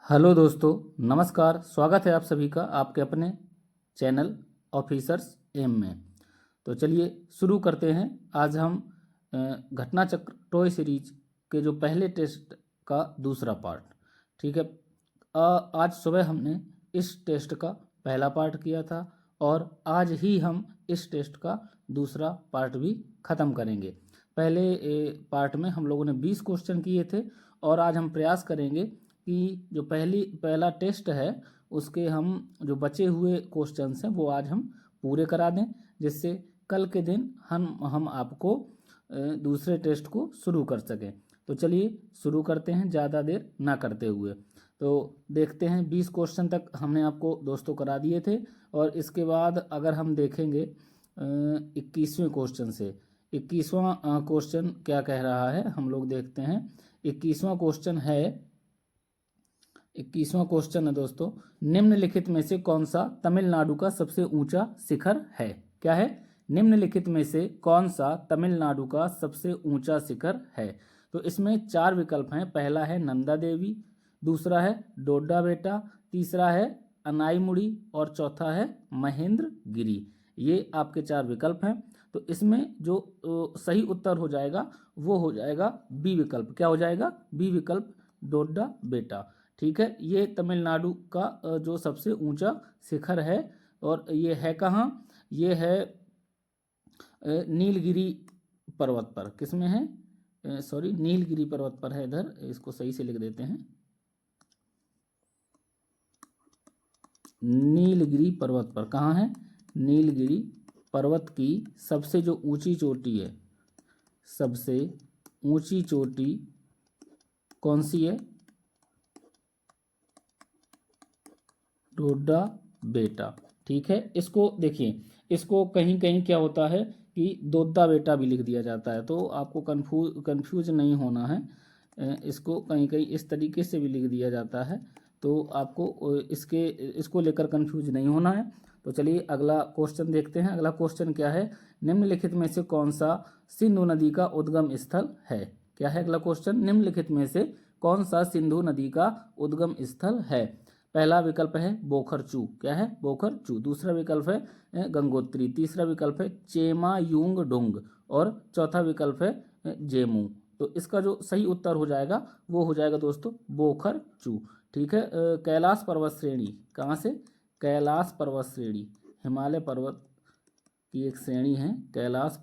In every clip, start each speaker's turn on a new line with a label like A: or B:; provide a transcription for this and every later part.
A: Hello दोस्तों, नमस्कार। स्वागत है आप सभी का आपके अपने चैनल ऑफिसर्स एम में। तो चलिए शुरू करते हैं। आज हम घटना चक्र टॉय सीरीज के जो पहले टेस्ट का दूसरा पार्ट, ठीक है। आज सुबह हमने इस टेस्ट का पहला पार्ट किया था और आज ही हम इस टेस्ट का दूसरा पार्ट भी ख़त्म करेंगे। पहले पार्ट में हम लोगों ने 20 क्वेश्चन किए थे और आज हम प्रयास करेंगे कि जो पहला टेस्ट है उसके हम जो बचे हुए क्वेश्चंस हैं वो आज हम पूरे करा दें, जिससे कल के दिन हम आपको दूसरे टेस्ट को शुरू कर सकें। तो चलिए शुरू करते हैं ज़्यादा देर ना करते हुए। तो देखते हैं, 20 क्वेश्चन तक हमने आपको दोस्तों करा दिए थे और इसके बाद अगर हम देखेंगे 21वें क्वेश्चन से, 21वां क्वेश्चन क्या कह रहा है हम लोग देखते हैं। 21वां क्वेश्चन है दोस्तों, निम्नलिखित में से कौन सा तमिलनाडु का सबसे ऊंचा शिखर है। क्या है? निम्नलिखित में से कौन सा तमिलनाडु का सबसे ऊंचा शिखर है। तो इसमें 4 विकल्प हैं। पहला है नंदा देवी, दूसरा है डोडा बेटा, तीसरा है अनाईमुड़ी और चौथा है महेंद्र गिरी। ये आपके 4 विकल्प हैं। तो इसमें जो सही उत्तर हो जाएगा वो हो जाएगा बी विकल्प। क्या हो जाएगा? बी विकल्प, डोडा बेटा। ठीक है, ये तमिलनाडु का जो सबसे ऊंचा शिखर है और ये है कहाँ? ये है नीलगिरी पर्वत पर। किस में है? सॉरी, नीलगिरी पर्वत पर है। इधर इसको सही से लिख देते हैं, नीलगिरी पर्वत पर। कहाँ है? नीलगिरी पर्वत की सबसे जो ऊंची चोटी है, सबसे ऊंची चोटी कौन सी है? डोडा बेटा। ठीक है, इसको देखिए, इसको कहीं कहीं क्या होता है कि दोद्दा बेटा भी लिख दिया जाता है, तो आपको कंफ्यूज नहीं होना है। इसको कहीं कहीं इस तरीके से भी लिख दिया जाता है, तो आपको इसको लेकर कंफ्यूज नहीं होना है। तो चलिए अगला क्वेश्चन देखते हैं। अगला क्वेश्चन क्या है? निम्नलिखित में से कौन सा सिंधु नदी का उद्गम स्थल है। क्या है अगला क्वेश्चन? निम्नलिखित में से कौन सा सिंधु नदी का उद्गम स्थल है। पहला विकल्प है बोखरचू। क्या है? बोखरचू। दूसरा विकल्प है गंगोत्री, तीसरा विकल्प है चेमायूंग डोंग और चौथा विकल्प है जेमू। तो इसका जो सही उत्तर हो जाएगा वो हो जाएगा दोस्तों बोखरचू। ठीक है, कैलाश पर्वत श्रेणी। कहाँ से? कैलाश पर्वत श्रेणी, हिमालय पर्वत की एक श्रेणी है कैलाश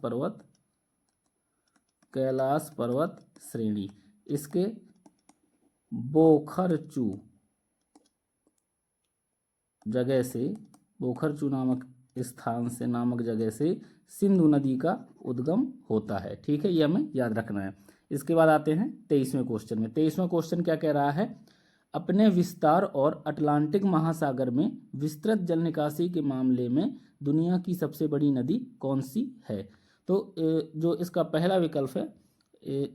A: पर्वत श्रेणी। इसके बोखरचू जगह से, बोखरचू नामक स्थान से, नामक जगह से सिंधु नदी का उद्गम होता है। ठीक है, ये हमें याद रखना है। इसके बाद आते हैं 23वें क्वेश्चन में। 23वां क्वेश्चन क्या कह रहा है? अपने विस्तार और अटलांटिक महासागर में विस्तृत जल निकासी के मामले में दुनिया की सबसे बड़ी नदी कौन सी है। तो जो इसका पहला विकल्प है,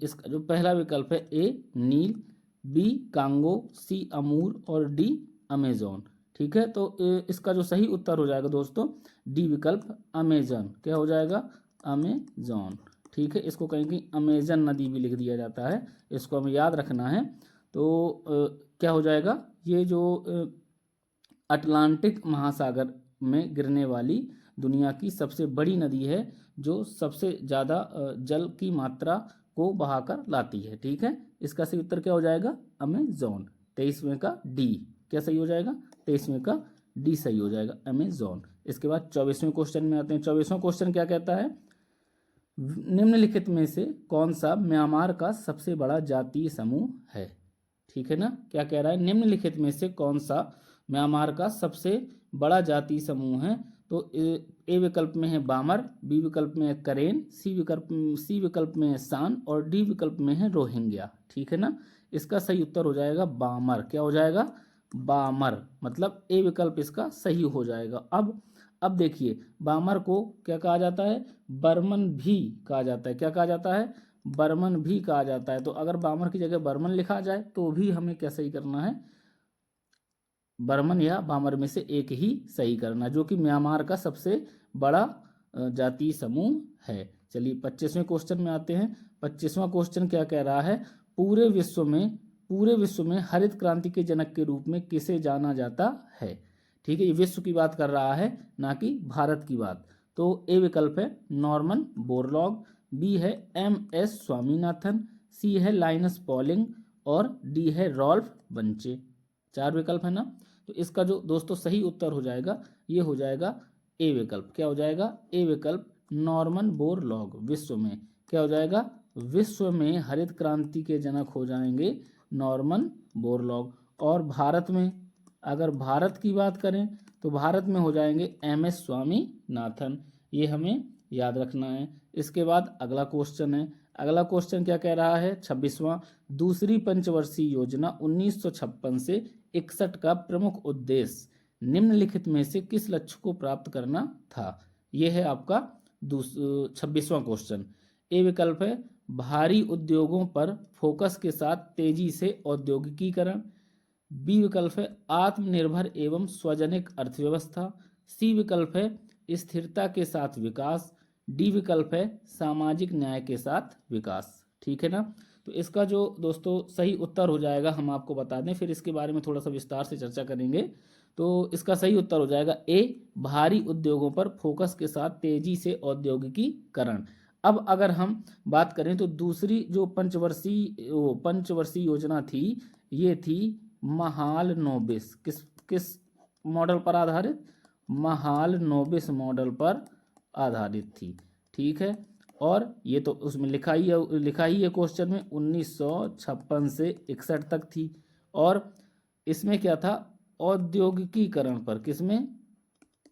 A: इसका जो पहला विकल्प है, ए नील, बी कांगो, सी अमूर और डी अमेजोन। ठीक है, तो इसका जो सही उत्तर हो जाएगा दोस्तों डी विकल्प, अमेजन। क्या हो जाएगा? अमेजॉन। ठीक है, इसको कहीं कहीं अमेजन नदी भी लिख दिया जाता है, इसको हमें याद रखना है। तो क्या हो जाएगा? ये जो अटलांटिक महासागर में गिरने वाली दुनिया की सबसे बड़ी नदी है, जो सबसे ज़्यादा जल की मात्रा को बहाकर लाती है। ठीक है, इसका सही उत्तर क्या हो जाएगा? अमेजॉन। 23वें का डी। क्या सही हो जाएगा? 23वें का डी सही हो जाएगा, अमेजॉन। इसके बाद 24वें क्वेश्चन में आते हैं। 24वां क्वेश्चन क्या कहता है? निम्नलिखित में से कौन सा म्यांमार का सबसे बड़ा जातीय समूह है। ठीक है ना, क्या कह रहा है? निम्नलिखित में से कौन सा म्यांमार का सबसे बड़ा जातीय समूह है। तो ए विकल्प में है बामर, बी विकल्प में है करेन, सी विकल्प में है सान और डी विकल्प में है रोहिंग्या। ठीक है ना, इसका सही उत्तर हो जाएगा बामर। क्या हो जाएगा? बामर, मतलब ए विकल्प इसका सही हो जाएगा। अब देखिए, बामर को क्या कहा जाता है? बर्मन भी कहा जाता है। क्या कहा जाता है? बर्मन भी कहा जाता है। तो अगर बामर की जगह बर्मन लिखा जाए तो भी हमें क्या सही करना है? बर्मन या बामर में से एक ही सही करना, जो कि म्यांमार का सबसे बड़ा जातीय समूह है। चलिए 25वें क्वेश्चन में आते हैं। 25वां क्वेश्चन क्या कह रहा है? पूरे विश्व में पूरे विश्व में हरित क्रांति के जनक के रूप में किसे जाना जाता है? ठीक है, ये विश्व की बात कर रहा है, ना कि भारत की बात। तो ए विकल्प है नॉर्मन बोरलॉग, बी है एम.एस. स्वामीनाथन, सी है लाइनस पॉलिंग और डी है रॉल्फ बंचे। 4 विकल्प है ना। तो इसका जो दोस्तों सही उत्तर हो जाएगा, ये हो जाएगा ए विकल्प। क्या हो जाएगा? ए विकल्प नॉर्मन बोरलॉग। विश्व में क्या हो जाएगा? विश्व में हरित क्रांति के जनक हो जाएंगे नॉर्मन बोरलॉग। और भारत में, अगर भारत की बात करें तो भारत में हो जाएंगे एम.एस. स्वामीनाथन। ये हमें याद रखना है। इसके बाद अगला क्वेश्चन है। अगला क्वेश्चन क्या कह रहा है? 26वां, दूसरी पंचवर्षीय योजना 1956 से 61 का प्रमुख उद्देश्य निम्नलिखित में से किस लक्ष्य को प्राप्त करना था? यह है आपका 26वां क्वेश्चन। ए विकल्प है भारी उद्योगों पर फोकस के साथ तेजी से औद्योगिकीकरण, बी विकल्प है आत्मनिर्भर एवं स्वजनिक अर्थव्यवस्था, सी विकल्प है स्थिरता के साथ विकास, डी विकल्प है सामाजिक न्याय के साथ विकास। ठीक है ना। तो इसका जो दोस्तों सही उत्तर हो जाएगा, हम आपको बता दें, फिर इसके बारे में थोड़ा सा विस्तार से चर्चा करेंगे। तो इसका सही उत्तर हो जाएगा ए, भारी उद्योगों पर फोकस के साथ तेजी से औद्योगिकीकरण। अब अगर हम बात करें तो दूसरी जो पंचवर्षीय योजना थी, ये थी महालनोबिस। किस मॉडल पर आधारित? महालनोबिस मॉडल पर आधारित थी। ठीक है। और ये तो उसमें लिखा ही है क्वेश्चन में 1956 से 61 तक थी। और इसमें क्या था? औद्योगिकीकरण पर, किसमें?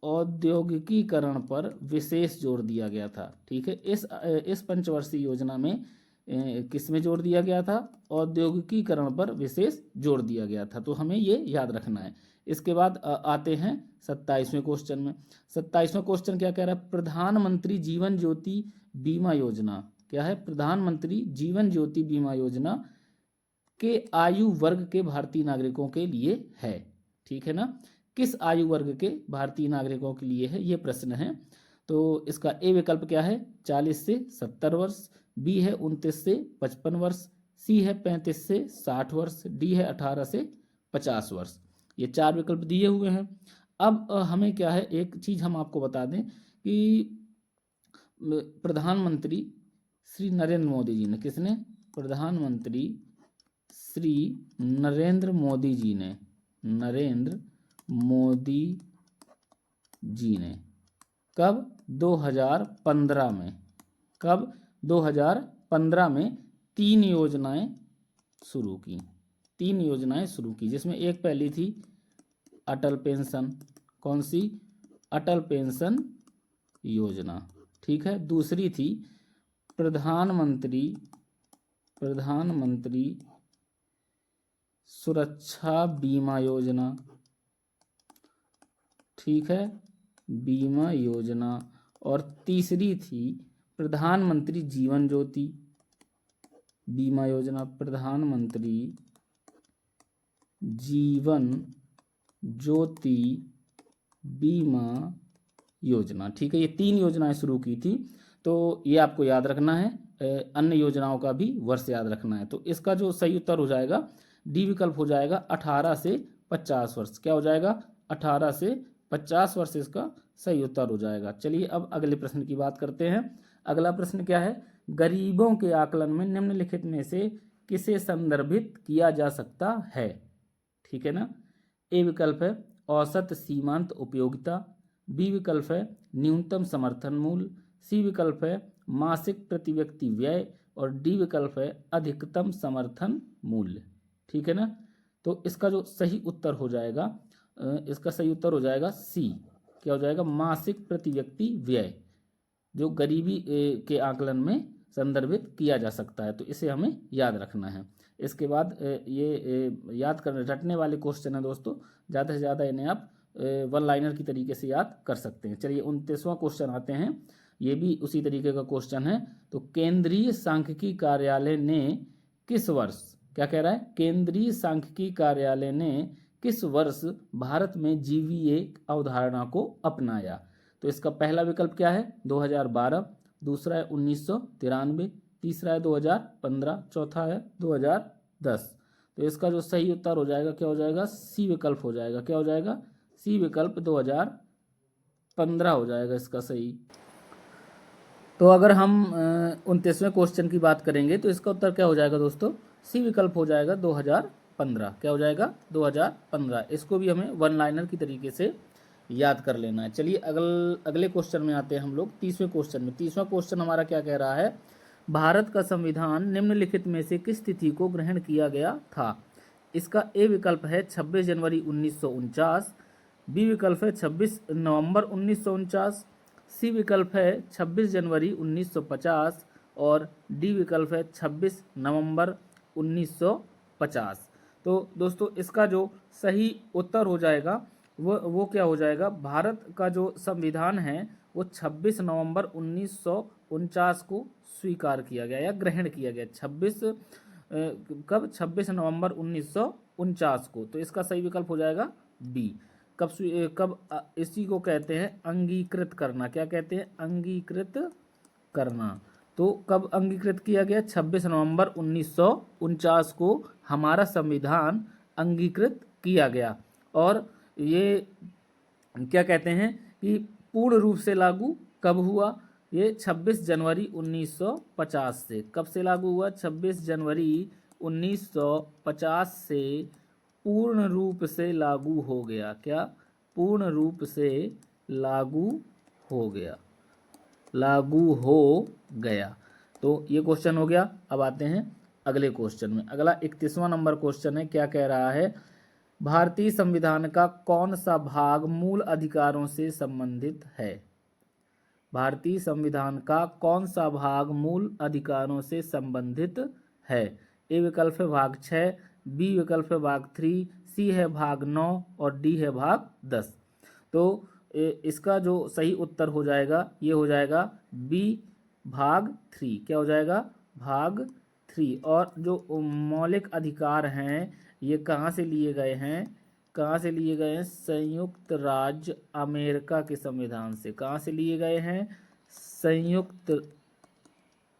A: औद्योगिकीकरण पर विशेष जोर दिया गया था। ठीक है। इस पंचवर्षीय योजना में किस में जोर दिया गया था? औद्योगिकीकरण पर विशेष जोर दिया गया था। तो हमें ये याद रखना है। इसके बाद आते हैं 27वें क्वेश्चन में। 27वां क्वेश्चन क्या कह रहा है? प्रधानमंत्री जीवन ज्योति बीमा योजना क्या है? प्रधानमंत्री जीवन ज्योति बीमा योजना के आयु वर्ग के भारतीय नागरिकों के लिए है। ठीक है ना। किस आयु वर्ग के भारतीय नागरिकों के लिए है, ये प्रश्न है। तो इसका ए विकल्प क्या है? 40 से 70 वर्ष, बी है 29 से 55 वर्ष, सी है 35 से 60 वर्ष, डी है 18 से 50 वर्ष। ये 4 विकल्प दिए हुए हैं। अब हमें क्या है, एक चीज हम आपको बता दें कि प्रधानमंत्री श्री नरेंद्र मोदी जी ने, किसने? प्रधानमंत्री श्री नरेंद्र मोदी जी ने, नरेंद्र मोदी जी ने कब? 2015 में। कब? 2015 में 3 योजनाएं शुरू की। 3 योजनाएं शुरू की, जिसमें एक पहली थी अटल पेंशन। कौन सी? अटल पेंशन योजना। ठीक है। दूसरी थी प्रधानमंत्री सुरक्षा बीमा योजना। ठीक है, बीमा योजना। और तीसरी थी प्रधानमंत्री जीवन ज्योति बीमा योजना। प्रधानमंत्री जीवन ज्योति बीमा योजना। ठीक है। ये 3 योजनाएं शुरू की थी। तो ये आपको याद रखना है। अन्य योजनाओं का भी वर्ष याद रखना है। तो इसका जो सही उत्तर हो जाएगा, डी विकल्प हो जाएगा 18 से 50 वर्ष। क्या हो जाएगा? 18 से 50 वर्ष इसका सही उत्तर हो जाएगा। चलिए अब अगले प्रश्न की बात करते हैं। अगला प्रश्न क्या है? गरीबों के आकलन में निम्नलिखित में से किसे संदर्भित किया जा सकता है? ठीक है ना। ए विकल्प है औसत सीमांत उपयोगिता, बी विकल्प है न्यूनतम समर्थन मूल्य, सी विकल्प है मासिक प्रति व्यक्ति व्यय और डी विकल्प है अधिकतम समर्थन मूल्य। ठीक है ना। तो इसका जो सही उत्तर हो जाएगा, इसका सही उत्तर हो जाएगा सी। क्या हो जाएगा? मासिक प्रति व्यक्ति व्यय, जो गरीबी के आकलन में संदर्भित किया जा सकता है। तो इसे हमें याद रखना है। इसके बाद ये याद करने रटने वाले क्वेश्चन है दोस्तों। ज़्यादा से ज़्यादा इन्हें आप वन लाइनर की तरीके से याद कर सकते हैं। चलिए 29वां क्वेश्चन आते हैं। ये भी उसी तरीके का क्वेश्चन है। तो केंद्रीय सांख्यिकी कार्यालय ने किस वर्ष, क्या कह रहा है? केंद्रीय सांख्यिकी कार्यालय ने किस वर्ष भारत में जीवीए अवधारणा को अपनाया? तो इसका पहला विकल्प क्या है? 2012, दूसरा है 1993, तीसरा है 2015, चौथा है 2010। तो इसका जो सही उत्तर हो जाएगा क्या हो जाएगा, सी विकल्प हो जाएगा। क्या हो जाएगा, सी विकल्प 2015 हो जाएगा इसका सही। तो अगर हम 29वें क्वेश्चन की बात करेंगे तो इसका उत्तर क्या हो जाएगा दोस्तों, सी विकल्प हो जाएगा 2015। क्या हो जाएगा, 2015। इसको भी हमें वन लाइनर की तरीके से याद कर लेना है। चलिए अगले क्वेश्चन में आते हैं हम लोग, 30वें क्वेश्चन में। 30वां क्वेश्चन हमारा क्या कह रहा है, भारत का संविधान निम्नलिखित में से किस तिथि को ग्रहण किया गया था। इसका ए विकल्प है 26 जनवरी 1949, बी विकल्प है 26 नवंबर 1949, सी विकल्प है 26 जनवरी 1950 और डी विकल्प है 26 नवंबर 1950। तो दोस्तों इसका जो सही उत्तर हो जाएगा वो क्या हो जाएगा, भारत का जो संविधान है वो 26 नवंबर 1949 को स्वीकार किया गया या ग्रहण किया गया। 26 नवंबर 1949 को। तो इसका सही विकल्प हो जाएगा बी। कब इसी को कहते हैं अंगीकृत करना। क्या कहते हैं, अंगीकृत करना। तो कब अंगीकृत किया गया, 26 नवंबर 1949 को हमारा संविधान अंगीकृत किया गया। और ये क्या कहते हैं कि पूर्ण रूप से लागू कब हुआ, ये 26 जनवरी 1950 से। कब से लागू हुआ, 26 जनवरी 1950 से पूर्ण रूप से लागू हो गया। क्या, पूर्ण रूप से लागू हो गया, लागू हो गया। तो ये क्वेश्चन हो गया। अब आते हैं अगले क्वेश्चन में। अगला 31वां नंबर क्वेश्चन है। क्या कह रहा है, भारतीय संविधान का कौन सा भाग मूल अधिकारों से संबंधित है। भारतीय संविधान का कौन सा भाग मूल अधिकारों से संबंधित है। ए विकल्प है भाग 6, बी विकल्प है भाग 3, सी है भाग 9 और डी है भाग 10। तो इसका जो सही उत्तर हो जाएगा ये हो जाएगा बी भाग 3। क्या हो जाएगा, भाग 3। और जो मौलिक अधिकार हैं ये कहाँ से लिए गए हैं, कहाँ से लिए गए हैं, संयुक्त राज्य अमेरिका के संविधान से। कहाँ से लिए गए हैं, संयुक्त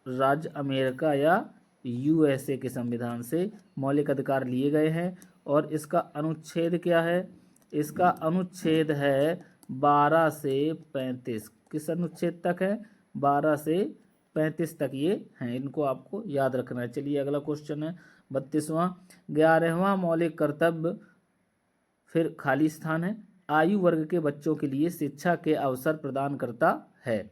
A: राज्य अमेरिका या यूएसए के संविधान से मौलिक अधिकार लिए गए हैं। और इसका अनुच्छेद क्या है, इसका अनुच्छेद है 12 से 35। किस अनुच्छेद तक है, 12 से 35 तक ये हैं। इनको आपको याद रखना है। चलिए अगला क्वेश्चन है 32वां। 11वां मौलिक कर्तव्य, फिर खाली स्थान है, आयु वर्ग के बच्चों के लिए शिक्षा के अवसर प्रदान करता है।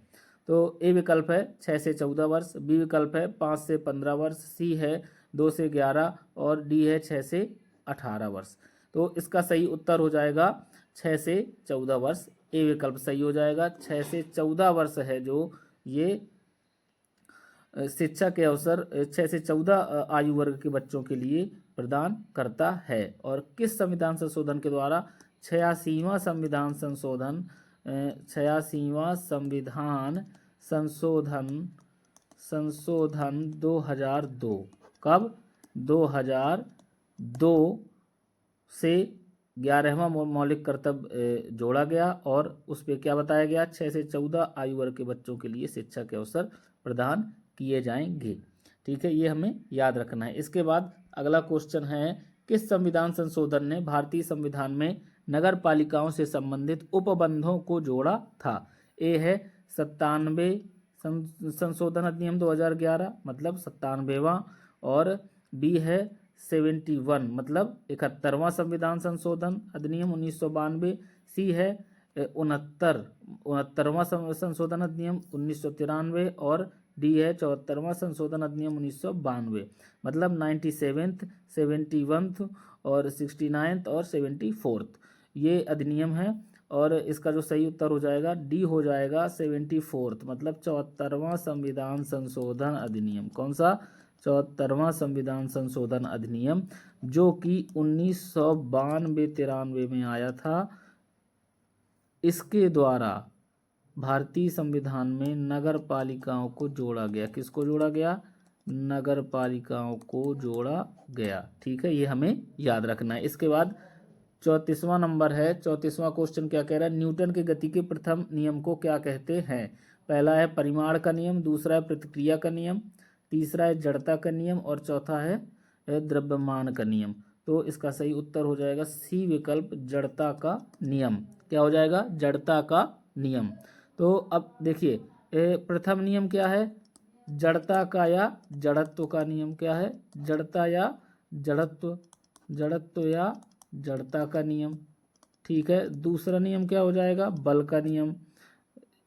A: तो ए विकल्प है 6 से 14 वर्ष, बी विकल्प है 5 से 15 वर्ष, सी है 2 से 11 और डी है 6 से 18 वर्ष। तो इसका सही उत्तर हो जाएगा 6 से 14 वर्ष। ए विकल्प सही हो जाएगा। 6 से 14 वर्ष है जो ये शिक्षा के अवसर 6 से 14 आयु वर्ग के बच्चों के लिए प्रदान करता है। और किस संविधान संशोधन के द्वारा, 86वां संविधान संशोधन, 86वां संशोधन 2002। कब, 2002 से 11वां मौलिक कर्तव्य जोड़ा गया और उस पर क्या बताया गया, 6 से 14 आयु वर्ग के बच्चों के लिए शिक्षा के अवसर प्रदान किए जाएंगे। ठीक है, ये हमें याद रखना है। इसके बाद अगला क्वेश्चन है, किस संविधान संशोधन ने भारतीय संविधान में नगर पालिकाओं से संबंधित उपबंधों को जोड़ा था। ए है 97 संशोधन अधिनियम 2011 मतलब 97वां, और बी है 71 मतलब 71वां संविधान संशोधन अधिनियम 1992, सी है 69वां संशोधन अधिनियम 1993 और डी है 74वां संशोधन अधिनियम 1992 मतलब 97th, 71th और 69th और 74th ये अधिनियम है। और इसका जो सही उत्तर हो जाएगा डी हो जाएगा 74th मतलब 74वां संविधान संशोधन अधिनियम। कौन सा, 74वां संविधान संशोधन अधिनियम जो कि 1992-93 में आया था। इसके द्वारा भारतीय संविधान में नगर पालिकाओं को जोड़ा गया। किसको जोड़ा गया, नगर पालिकाओं को जोड़ा गया। ठीक है, ये हमें याद रखना है। इसके बाद 34वां नंबर है। 34वां क्वेश्चन क्या कह रहा है, न्यूटन के गति के प्रथम नियम को क्या कहते हैं। पहला है परिमाण का नियम, दूसरा है प्रतिक्रिया का नियम, तीसरा है जड़ता का नियम और चौथा है द्रव्यमान का नियम। तो इसका सही उत्तर हो जाएगा सी विकल्प, जड़ता का नियम। क्या हो जाएगा? जड़ता का नियम। तो अब देखिए प्रथम नियम क्या है? जड़ता का या जड़त्व का नियम क्या है? जड़ता या जड़त्व, जड़त्व या जड़ता का नियम। ठीक है, दूसरा नियम क्या हो जाएगा? बल का नियम।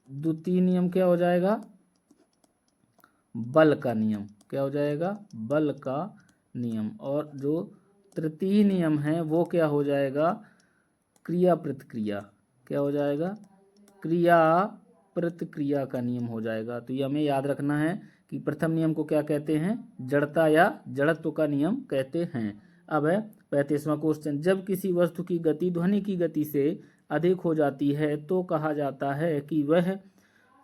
A: द्वितीय नियम क्या हो जाएगा? बल का नियम। क्या हो जाएगा? बल का नियम। और जो तृतीय नियम है वो क्या हो जाएगा? क्रिया प्रतिक्रिया। क्या हो जाएगा? क्रिया प्रतिक्रिया का नियम हो जाएगा। तो ये हमें याद रखना है कि प्रथम नियम को क्या कहते हैं? जड़ता या जड़त्व का नियम कहते हैं। अब है 35वां क्वेश्चन, जब किसी वस्तु की गति ध्वनि की गति से अधिक हो जाती है तो कहा जाता है कि वह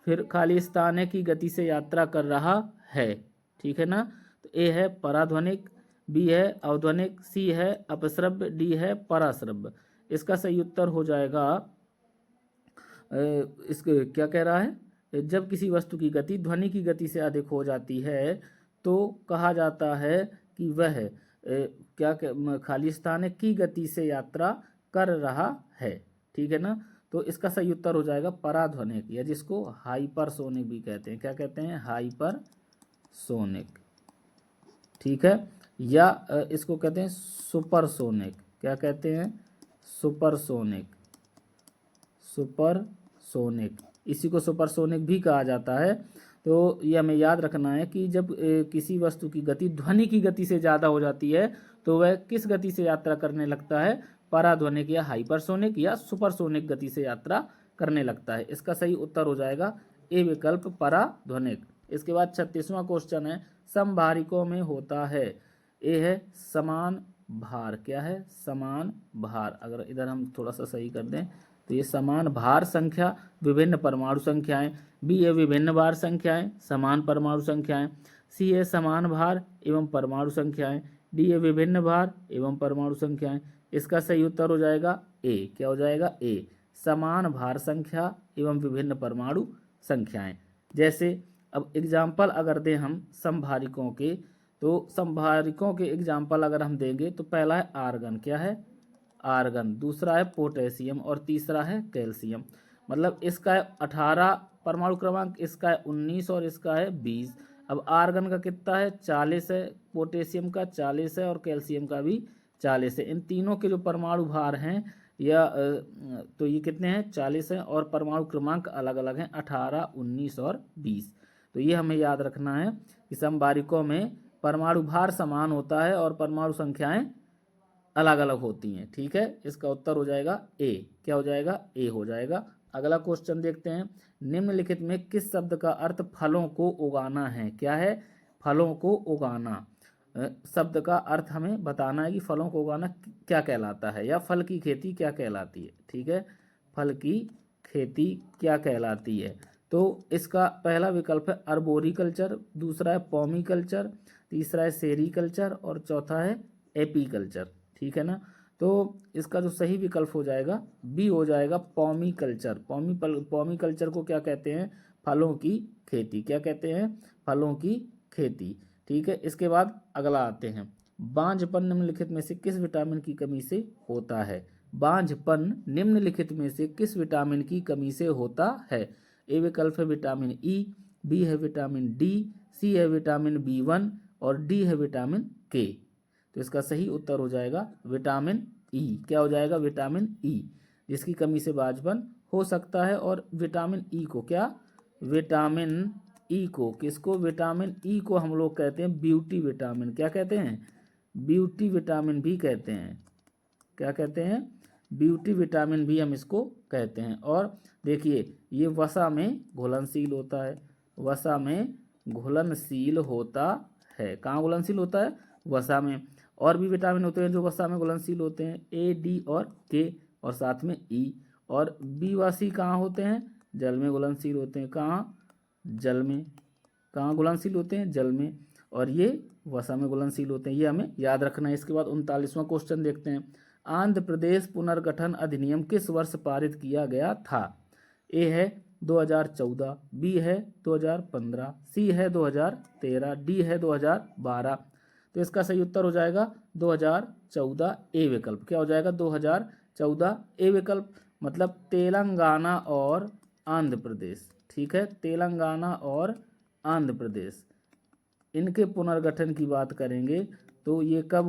A: फिर खाली स्थान है की गति से यात्रा कर रहा है। ठीक है ना? तो ए है पराध्वनिक, बी है अवध्वनिक, सी है अपश्रव्य, डी है पराश्रव्य। इसका सही उत्तर हो जाएगा इसके क्या कह रहा है? जब किसी वस्तु की गति ध्वनि की गति से अधिक हो जाती है तो कहा जाता है कि वह खाली स्थान की गति से यात्रा कर रहा है। ठीक है ना? तो इसका सही उत्तर हो जाएगा पराध्वनिक, या जिसको हाइपरसोनिक भी कहते हैं। क्या कहते हैं? हाइपरसोनिक। ठीक है, या इसको कहते हैं सुपरसोनिक। क्या कहते हैं? सुपरसोनिक। सुपरसोनिक, इसी को सुपरसोनिक भी कहा जाता है। तो ये हमें याद रखना है कि जब किसी वस्तु की गति ध्वनि की गति से ज़्यादा हो जाती है तो वह किस गति से यात्रा करने लगता है? पराध्वनिक या हाइपरसोनिक या सुपरसोनिक गति से यात्रा करने लगता है। इसका सही उत्तर हो जाएगा ए विकल्प, पराध्वनिक। इसके बाद 36वां क्वेश्चन है, समभारिकों में होता है। ए है समान भार। क्या है? समान भार। अगर इधर हम थोड़ा सा सही कर दें तो ये समान भार संख्या, विभिन्न परमाणु संख्याएं। बी है विभिन्न भार संख्याएं, समान परमाणु संख्याएं। सी है समान भार एवं परमाणु संख्याएं। डी है विभिन्न भार एवं परमाणु संख्याएं। इसका सही उत्तर हो जाएगा ए। क्या हो जाएगा? ए, समान भार संख्या एवं विभिन्न परमाणु संख्याएं। जैसे अब एग्जाम्पल अगर दें हम समभारिकों के, तो समभारिकों के एग्जाम्पल अगर हम देंगे तो पहला है आर्गन। क्या है? आर्गन। दूसरा है पोटेशियम और तीसरा है कैल्शियम। मतलब इसका है 18 परमाणु क्रमांक, इसका है 19 और इसका है 20। अब आर्गन का कितना है? 40 है, पोटेशियम का 40 है और कैल्शियम का भी 40 है। इन तीनों के जो परमाणु भार हैं या तो ये कितने हैं? 40 हैं और परमाणु क्रमांक अलग अलग हैं, 18, 19 और 20। तो ये हमें याद रखना है कि समभारिकों में परमाणु भार समान होता है और परमाणु संख्याएं अलग अलग होती हैं। ठीक है, इसका उत्तर हो जाएगा ए। क्या हो जाएगा? ए हो जाएगा। अगला क्वेश्चन देखते हैं, निम्नलिखित में किस शब्द का अर्थ फलों को उगाना है? क्या है? फलों को उगाना। शब्द का अर्थ हमें बताना है कि फलों को उगाना क्या कहलाता है, या फल की खेती क्या कहलाती है। ठीक है, फल की खेती क्या कहलाती है? तो इसका पहला विकल्प है अर्बोरिकल्चर, दूसरा है पॉमीकल्चर, तीसरा है सेरीकल्चर और चौथा है एपीकल्चर। ठीक है ना? तो इसका जो सही विकल्प हो जाएगा बी हो जाएगा पॉमीकल्चर। पॉमीकल्चर को क्या कहते हैं? फलों की खेती। क्या कहते हैं? फलों की खेती। ठीक है, इसके बाद अगला आते हैं, बांझपन निम्नलिखित में से किस विटामिन की कमी से होता है? बांझपन निम्नलिखित में से किस विटामिन की कमी से होता है? ए विकल्प है विटामिन ई, बी है विटामिन डी, सी है विटामिन B1 और डी है विटामिन के। तो इसका सही उत्तर हो जाएगा विटामिन ई। क्या हो जाएगा? विटामिन ई, जिसकी कमी से बांझपन हो सकता है। और विटामिन ई को क्या? विटामिन ई को किसको? विटामिन ई को हम लोग कहते हैं ब्यूटी विटामिन। क्या कहते हैं? ब्यूटी विटामिन भी कहते हैं। क्या कहते हैं? ब्यूटी विटामिन भी हम इसको कहते हैं। और देखिए ये वसा में घुलनशील होता है। वसा में घुलनशील होता है। कहाँ घुलनशील होता है? वसा में। और भी विटामिन होते हैं जो वसा में घुलनशील होते हैं, ए, डी और के और साथ में ई। और बी व सी कहाँ होते हैं? जल में घुलनशील होते हैं। कहाँ? जल में। कहाँ घुलनशील होते हैं? जल में। और ये वसा में घुलनशील होते हैं। ये हमें याद रखना है। इसके बाद 39वां क्वेश्चन देखते हैं, आंध्र प्रदेश पुनर्गठन अधिनियम किस वर्ष पारित किया गया था? ए है 2014, बी है 2015, सी है 2013, डी है 2012। तो इसका सही उत्तर हो जाएगा 2014 ए विकल्प। क्या हो जाएगा 2014 ए विकल्प, मतलब तेलंगाना और आंध्र प्रदेश। ठीक है, तेलंगाना और आंध्र प्रदेश, इनके पुनर्गठन की बात करेंगे तो ये कब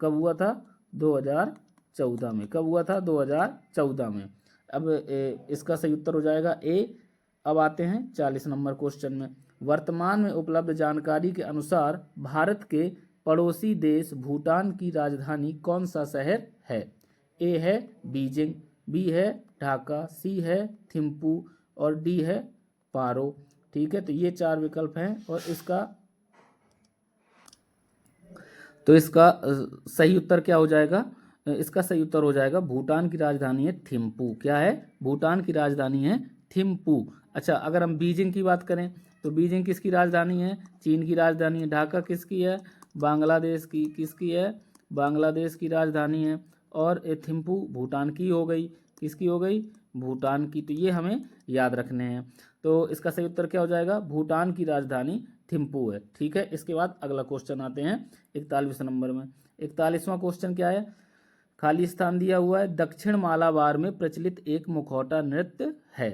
A: हुआ था 2014 में। कब हुआ था 2014 में। अब इसका सही उत्तर हो जाएगा ए। अब आते हैं 40 नंबर क्वेश्चन में। वर्तमान में उपलब्ध जानकारी के अनुसार भारत के पड़ोसी देश भूटान की राजधानी कौन सा शहर है? ए है बीजिंग, बी है ढाका, सी है थिम्पू और डी है पारो। ठीक है, तो ये 4 विकल्प हैं और इसका सही उत्तर क्या हो जाएगा? इसका सही उत्तर हो जाएगा भूटान की राजधानी है थिम्पू। क्या है? भूटान की राजधानी है थिम्पू। अच्छा, अगर हम बीजिंग की बात करें तो बीजिंग किसकी राजधानी है? चीन की राजधानी है। ढाका किसकी है? बांग्लादेश की। किसकी है? बांग्लादेश की राजधानी है। और थिम्पू भूटान की हो गई। किसकी हो गई? भूटान की। तो ये हमें याद रखने हैं। तो इसका सही उत्तर क्या हो जाएगा? भूटान की राजधानी थिम्पू है। ठीक है, इसके बाद अगला क्वेश्चन आते हैं 41 नंबर में। 41वां क्वेश्चन क्या है? खाली स्थान दिया हुआ है। दक्षिण मालाबार में प्रचलित एक मुखौटा नृत्य है।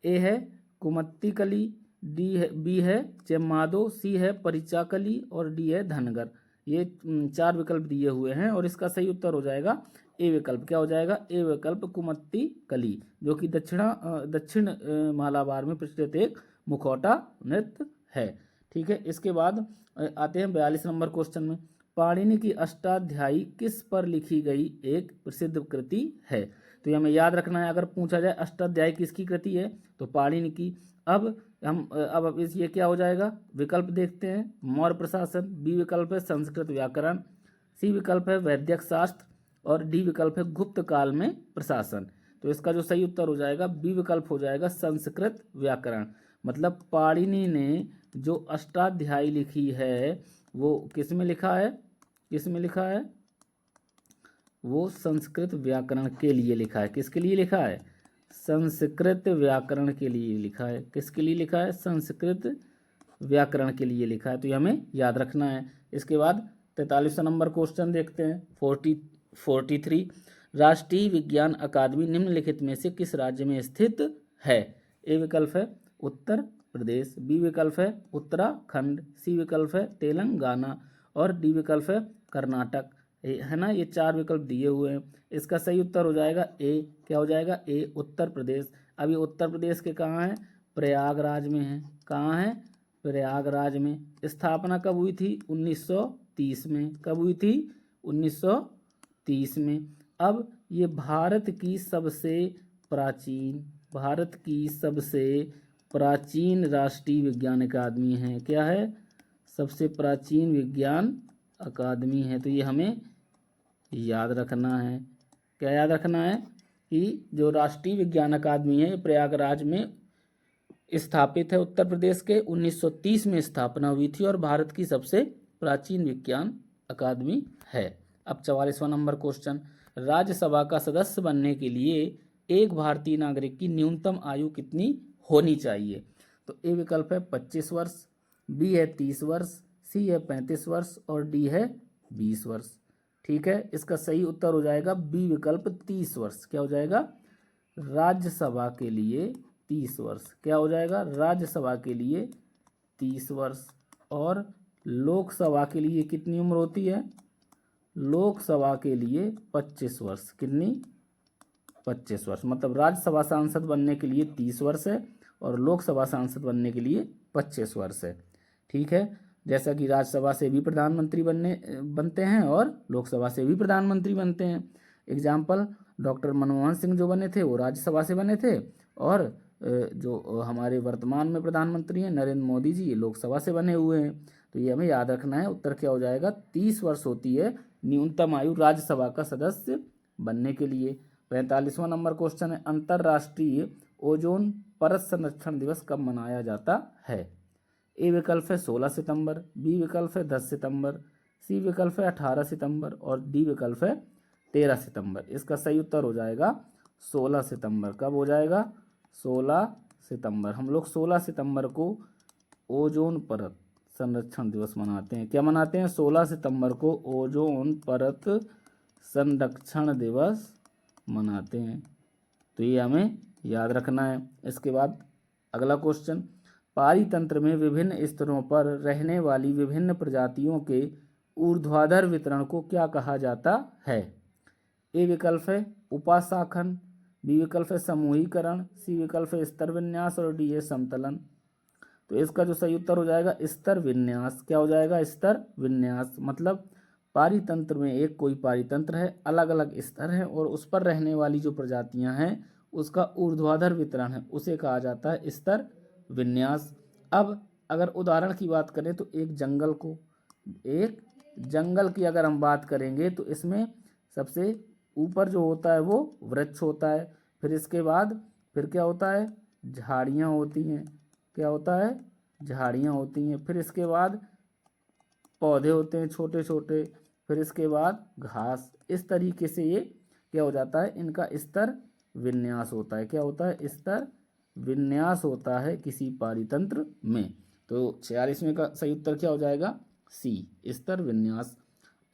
A: ए है कुमत्तीकली, बी है चेम्मादो, सी है परिचाकली और डी है धनगर। ये 4 विकल्प दिए हुए हैं और इसका सही उत्तर हो जाएगा ए विकल्प। क्या हो जाएगा? ए विकल्प कुमत्तीकली, जो कि दक्षिण मालाबार में प्रचलित एक मुखौटा नृत्य है। ठीक है, इसके बाद आते हैं 42 नंबर क्वेश्चन में। पाणिनि की अष्टाध्यायी किस पर लिखी गई एक प्रसिद्ध कृति है? तो ये हमें याद रखना है। अगर पूछा जाए अष्टाध्यायी किसकी कृति है तो पाणिनि की। अब ये क्या हो जाएगा? विकल्प देखते हैं। मौर्य प्रशासन, बी विकल्प है संस्कृत व्याकरण, सी विकल्प है वैदिक शास्त्र और डी विकल्प है गुप्त काल में प्रशासन। तो इसका जो सही उत्तर हो जाएगा बी विकल्प हो जाएगा संस्कृत व्याकरण। मतलब पाणिनि ने जो अष्टाध्यायी लिखी है वो किस में लिखा है? किस में लिखा है? वो संस्कृत व्याकरण के लिए लिखा है। किसके लिए लिखा है? संस्कृत व्याकरण के लिए लिखा है। किसके लिए लिखा है? संस्कृत व्याकरण के लिए लिखा है। तो ये हमें याद रखना है। इसके बाद 43 नंबर क्वेश्चन देखते हैं। 43 राष्ट्रीय विज्ञान अकादमी निम्नलिखित में से किस राज्य में स्थित है? ए विकल्प है उत्तर प्रदेश, बी विकल्प है उत्तराखंड, सी विकल्प है तेलंगाना और डी विकल्प है कर्नाटक। है ना, ये 4 विकल्प दिए हुए हैं। इसका सही उत्तर हो जाएगा ए। क्या हो जाएगा? ए उत्तर प्रदेश। अब ये उत्तर प्रदेश के कहाँ है? प्रयागराज में है। कहाँ है? प्रयागराज में। स्थापना कब हुई थी? 1930 में। कब हुई थी? 1930 में। अब ये भारत की सबसे प्राचीन राष्ट्रीय विज्ञान अकादमी है। क्या है? सबसे प्राचीन विज्ञान अकादमी है। तो ये हमें याद रखना है। क्या याद रखना है? कि जो राष्ट्रीय विज्ञान अकादमी है प्रयागराज में स्थापित है। उत्तर प्रदेश के 1930 में स्थापना हुई थी और भारत की सबसे प्राचीन विज्ञान अकादमी है। अब 44वां नंबर क्वेश्चन। राज्यसभा का सदस्य बनने के लिए एक भारतीय नागरिक की न्यूनतम आयु कितनी होनी चाहिए? तो ए विकल्प है 25 वर्ष, बी है 30 वर्ष, सी है 35 वर्ष और डी है 20 वर्ष। ठीक है, इसका सही उत्तर हो जाएगा बी विकल्प 30 वर्ष। क्या हो जाएगा? राज्यसभा के लिए 30 वर्ष। क्या हो जाएगा? राज्यसभा के लिए 30 वर्ष। और लोकसभा के लिए कितनी उम्र होती है? लोकसभा के लिए 25 वर्ष। कितनी? 25 वर्ष। मतलब राज्यसभा सांसद बनने के लिए 30 वर्ष है और लोकसभा सांसद बनने के लिए 25 वर्ष है। ठीक है, जैसा कि राज्यसभा से भी प्रधानमंत्री बनते हैं और लोकसभा से भी प्रधानमंत्री बनते हैं। एग्जाम्पल, डॉक्टर मनमोहन सिंह जो बने थे वो राज्यसभा से बने थे और जो हमारे वर्तमान में प्रधानमंत्री हैं नरेंद्र मोदी जी, ये लोकसभा से बने हुए हैं। तो ये हमें याद रखना है। उत्तर क्या हो जाएगा? 30 वर्ष होती है न्यूनतम आयु राज्यसभा का सदस्य बनने के लिए। 45वां नंबर क्वेश्चन है। अंतर्राष्ट्रीय ओजोन परत संरक्षण दिवस कब मनाया जाता है? ए विकल्प है 16 सितंबर, बी विकल्प है 10 सितंबर, सी विकल्प है 18 सितंबर और डी विकल्प है 13 सितंबर। इसका सही उत्तर हो जाएगा 16 सितंबर। कब हो जाएगा? 16 सितंबर। हम लोग 16 सितंबर को ओजोन परत संरक्षण दिवस मनाते हैं? क्या मनाते हैं? 16 सितंबर को ओजोन परत संरक्षण दिवस मनाते हैं। तो ये हमें याद रखना है। इसके बाद अगला क्वेश्चन, पारितंत्र में विभिन्न स्तरों पर रहने वाली विभिन्न प्रजातियों के ऊर्ध्वाधर वितरण को क्या कहा जाता है? ए विकल्प है उपाशाखन, बी विकल्प है समूहीकरण, सी विकल्प है स्तर विन्यास और डी है समतलन। तो इसका जो सही उत्तर हो जाएगा स्तर विन्यास। क्या हो जाएगा? स्तर विन्यास। मतलब पारितंत्र में एक कोई पारितंत्र है, अलग अलग स्तर हैं और उस पर रहने वाली जो प्रजातियां हैं उसका ऊर्ध्वाधर वितरण है, उसे कहा जाता है स्तर विन्यास। अब अगर उदाहरण की बात करें तो एक जंगल की अगर हम बात करेंगे तो इसमें सबसे ऊपर जो होता है वो वृक्ष होता है, फिर इसके बाद फिर क्या होता है? झाड़ियाँ होती हैं। क्या होता है? झाड़ियाँ होती हैं। फिर इसके बाद पौधे होते हैं छोटे छोटे, फिर इसके बाद घास। इस तरीके से ये क्या हो जाता है? इनका स्तर विन्यास होता है। क्या होता है? स्तर विन्यास होता है किसी पारितंत्र में। तो 46वें का सही उत्तर क्या हो जाएगा? सी, स्तर विन्यास।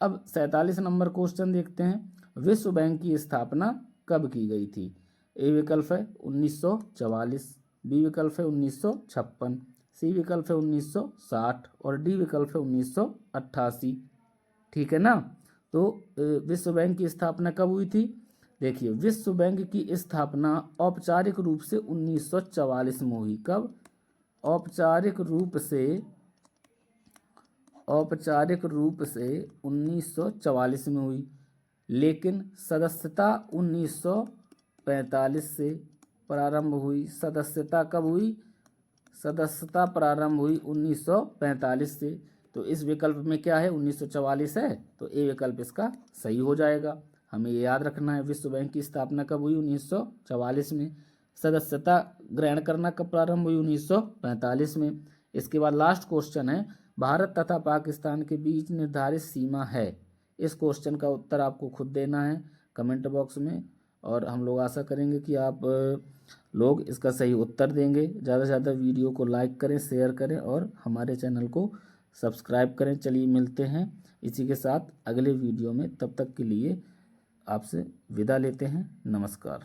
A: अब 47 नंबर क्वेश्चन देखते हैं, विश्व बैंक की स्थापना कब की गई थी? ए विकल्प है 1944, बी विकल्प है 1956, सी विकल्प है 1960 और डी विकल्प है 1988। ठीक है ना? तो विश्व बैंक की स्थापना कब हुई थी? देखिए, विश्व बैंक की स्थापना औपचारिक रूप से 1944 में हुई। कब? औपचारिक रूप से 1944 में हुई, लेकिन सदस्यता 1945 से प्रारंभ हुई। सदस्यता कब हुई? सदस्यता प्रारंभ हुई 1945 से। तो इस विकल्प में क्या है? 1944 है, तो ए विकल्प इसका सही हो जाएगा। हमें ये याद रखना है, विश्व बैंक की स्थापना कब हुई? 1944 में। सदस्यता ग्रहण करना कब प्रारंभ हुई? 1945 में। इसके बाद लास्ट क्वेश्चन है, भारत तथा पाकिस्तान के बीच निर्धारित सीमा है। इस क्वेश्चन का उत्तर आपको खुद देना है कमेंट बॉक्स में, और हम लोग आशा करेंगे कि आप लोग इसका सही उत्तर देंगे। ज़्यादा से ज़्यादा वीडियो को लाइक करें, शेयर करें और हमारे चैनल को सब्सक्राइब करें। चलिए मिलते हैं इसी के साथ अगले वीडियो में, तब तक के लिए आपसे विदा लेते हैं। नमस्कार।